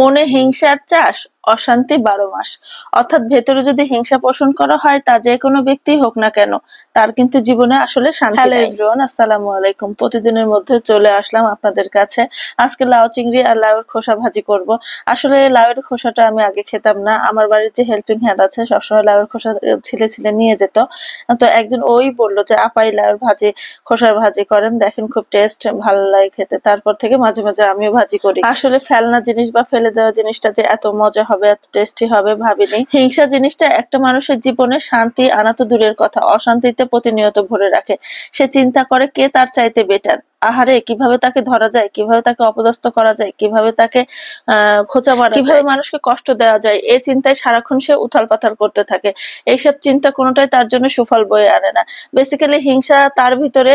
মনে হিংসার চাষ, অশান্তি ১২ মাস। অর্থাৎ ভেতরে যদি হিংসা পোষণ করা হয়, তা যে কোনো ব্যক্তিই হোক না কেন, তার কিন্তু জীবনে আসলে শান্তি হ্যালো নাই। এভরিওয়ান, আসসালামু আলাইকুম। প্রতিদিনের মধ্যে চলে আসলাম আপনাদের কাছে। আজকে লাউ চিংড়ি আর লাউয়ের খোসা ভাজি করব। আসলে লাউয়ের খোসাটা আমি আগে খেতাম না। আমার বাড়ির যে হেল্পিং হ্যান্ড আছে সবসময় লাউয়ের খোসা ছিলে ছিলে নিয়ে যেত। তো একদিন ওই বললো যে আপাই লাউয়ের ভাজি, খোসার ভাজি করেন, দেখেন খুব টেস্ট ভালো লাগে খেতে। তারপর থেকে মাঝে মাঝে আমিও ভাজি করি। আসলে ফেলনা জিনিস বা ফেলে দেওয়া জিনিসটা যে এত মজা হবে, এত টেস্টি হবে ভাবিনি। হিংসা জিনিসটা একটা মানুষের জীবনে শান্তি আনা তো দূরের কথা, অশান্তিতে প্রতিনিয়ত ভরে রাখে। সে চিন্তা করে কে তার চাইতে বেটার। আহারে, কিভাবে তাকে ধরা যায়, কিভাবে তাকে অপদস্থ করা যায়, কিভাবে তাকে খোঁচা মারা যায়, কিভাবে মানুষকে কষ্ট দেওয়া যায়, এই চিন্তায় সারাক্ষণ সে উথাল পাথাল করতে থাকে। এইসব চিন্তা কোনোটাই তার জন্য সুফল বয়ে আনে না। বেসিক্যালি হিংসা তার ভিতরে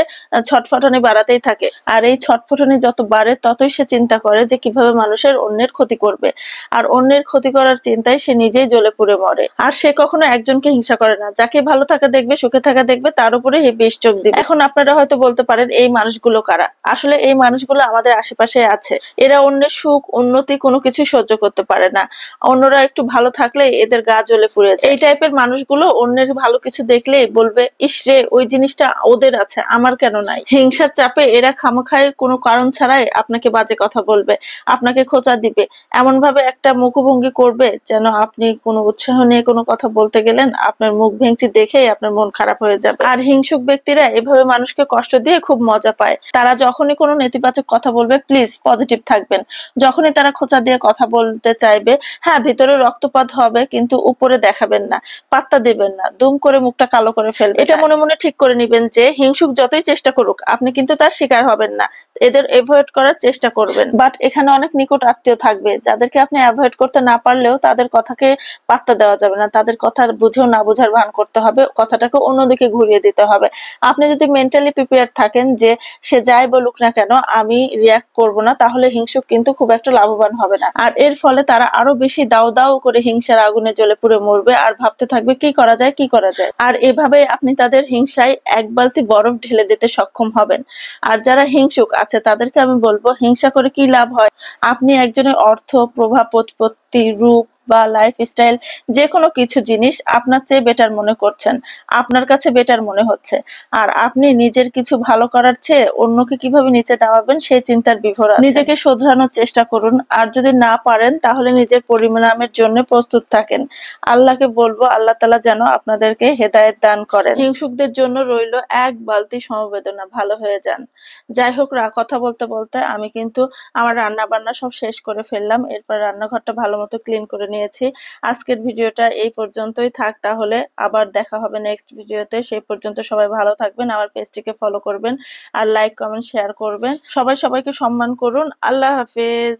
ছটফটানি বাড়াতেই থাকে। আর এই ছটফটানি যত বাড়ে ততই সে চিন্তা করে যে কিভাবে মানুষের অন্যের ক্ষতি করবে। আর অন্যের ক্ষতি করার চিন্তায় সে নিজেই জ্বলে পুড়ে মরে। আর সে কখনো একজনকে হিংসা করে না, যাকে ভালো থাকা দেখবে, সুখে থাকা দেখবে, তার উপরে বিষ চোখ দিবে। এখন আপনারা হয়তো বলতে পারেন এই মানুষগুলো কারা। আসলে এই মানুষগুলো আমাদের আশেপাশে আছে। এরা অন্যের সুখ উন্নতি কোনো কিছু সহ্য করতে পারে না। অন্যরা একটু ভালো থাকলে এদের গা জ্বলে পুড়ে যায়। এই টাইপের মানুষগুলো অন্যের ভালো কিছু দেখলেই বলবে, ইস রে, ওই জিনিসটা ওদের আছে, আমার কেন নাই। হিংসার চাপে এরা খামোখায় কোনো কারণ ছাড়াই আপনাকে বাজে কথা বলবে, আপনাকে খোঁচা দিবে, এমন ভাবে একটা মুখভঙ্গি করবে যেন আপনি কোনো উৎসাহ নিয়ে কোনো কথা বলতে গেলেন আপনার মুখ ভেঙচি দেখেই আপনার মন খারাপ হয়ে যাবে। আর হিংসুক ব্যক্তিরা এভাবে মানুষকে কষ্ট দিয়ে খুব মজা পায়। তারা যখনই কোনো নেতিবাচক কথা বলবে, প্লিজ পজিটিভ থাকবেন। যখনই তারা খোঁচা দিয়ে কথা বলতে চাইবে, হ্যাঁ ভিতরে রক্তপাত হবে, কিন্তু উপরে দেখাবেন না, পাত্তা দেবেন না, দুম করে মুখটা কালো করে ফেলবেন। এটা মনে মনে ঠিক করে নিবেন যে হিংসুক যতই চেষ্টা করুক, আপনি কিন্তু তার শিকার হবেন না, এদের এভয়েড করার চেষ্টা করবেন। বাট এখানে অনেক নিকট আত্মীয় থাকবে যাদেরকে আপনি অ্যাভয়েড করতে না পারলেও তাদের কথাকে পাত্তা দেওয়া যাবে না, তাদের কথা বুঝেও না বোঝার ভান করতে হবে, কথাটাকে অন্যদিকে ঘুরিয়ে দিতে হবে। আপনি যদি মেন্টালি প্রিপেয়ার থাকেন যে সে যাই বলুক না কেন আমি রিয়াক্ট করব না, তাহলে হিংসুক কিন্তু খুব একটা লাভবান হবে না। আর এর ফলে তারা আরো বেশি দাও দাও করে হিংসার আগুনে জ্বলে পুড়ে মরবে আর ভাবতে থাকবে কি করা যায়, কি করা যায়। আর এভাবে আপনি তাদের হিংসায় এক বালতি বরফ ঢেলে দিতে সক্ষম হবেন। আর যারা হিংসুক আছে তাদেরকে আমি বলবো, হিংসা করে কি লাভ হয়। আপনি একজনের অর্থ, প্রভাব, প্রতিপত্তি, রূপ বা লাইফস্টাইল, যে কোনো কিছু জিনিস আপনার চেয়ে বেটার মনে করছেন, আপনার কাছে বেটার মনে হচ্ছে। আর আপনি নিজের কিছু ভালো করার চেয়ে অন্যকে কিভাবে নিচে নামাবেন সেই চিন্তার বিভোর আছেন। নিজেকে শোধরানোর চেষ্টা করুন, আর যদি না পারেন তাহলে নিজের পরিণামের জন্য প্রস্তুত থাকেন। আল্লাহকে বলবো, আল্লাহ তাআলা যেন আপনাদেরকে হেদায়েত দান করেন। হিংসুকদের জন্য রইল এক বালতি সমবেদনা, ভালো হয়ে যান। যাই হোক, কথা বলতে বলতে আমি কিন্তু আমার রান্না বান্না সব শেষ করে ফেললাম। এরপর রান্নাঘরটা ভালো মতো ক্লিন করে নিয়েছি। আজকের ভিডিওটা এই পর্যন্তই থাক, তাহলে আবার দেখা হবে নেক্সট ভিডিওতে। সেই পর্যন্ত সবাই ভালো থাকবেন, আমার পেজটিকে ফলো করবেন, আর লাইক কমেন্ট শেয়ার করবেন। সবাই সবাইকে সম্মান করুন। আল্লাহ হাফেজ।